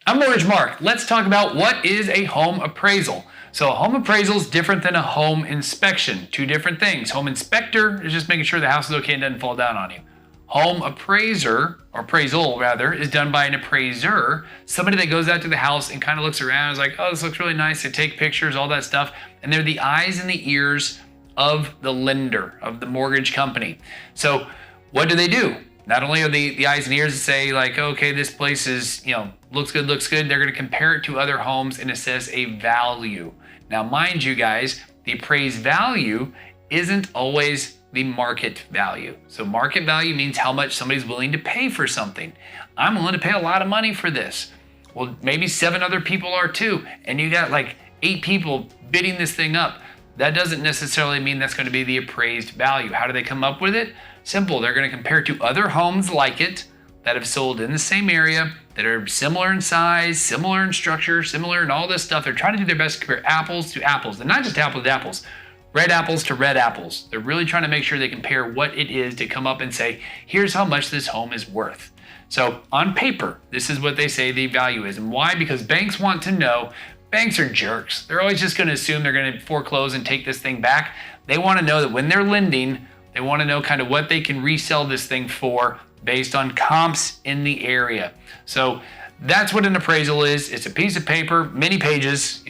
I'm Mortgage Mark. Let's talk about what is a home appraisal. So a home appraisal is different than a home inspection. Two different things. Home inspector is just making sure the house is okay and doesn't fall down on you. Home appraiser, or appraisal rather, is done by an appraiser, somebody that goes out to the house and kind of looks around and is like, oh, this looks really nice. They take pictures, all that stuff. And they're the eyes and the ears of the lender, of the mortgage company. So what do? Not only are the eyes and ears that say like, okay, this place is, looks good, they're gonna compare it to other homes and assess a value. Now, mind you guys, the appraised value isn't always the market value. So market value means how much somebody's willing to pay for something. I'm willing to pay a lot of money for this. Well, maybe 7 other people are too, and you got like 8 people bidding this thing up. That doesn't necessarily mean that's going to be the appraised value. How do they come up with it? Simple, they're going to compare it to other homes like it that have sold in the same area, that are similar in size, similar in structure, similar in all this stuff. They're trying to do their best to compare apples to apples, and not just apples to apples, red apples to red apples. They're really trying to make sure they compare what it is to come up and say, here's how much this home is worth. So on paper, this is what they say the value is. And why? Because banks want to know. Banks are jerks. They're always just going to assume they're going to foreclose and take this thing back. They want to know that when they're lending, they want to know kind of what they can resell this thing for based on comps in the area. So that's what an appraisal is. It's a piece of paper, many pages,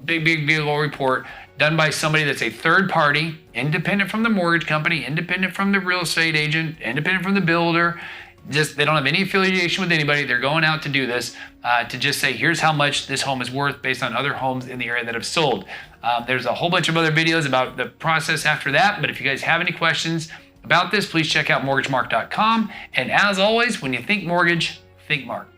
big old report done by somebody that's a third party, independent from the mortgage company, independent from the real estate agent, independent from the builder. They don't have any affiliation with anybody. They're going out to do this to just say, here's how much this home is worth based on other homes in the area that have sold. There's a whole bunch of other videos about the process after that. But if you guys have any questions about this, please check out mortgagemark.com. And as always, when you think mortgage, think Mark.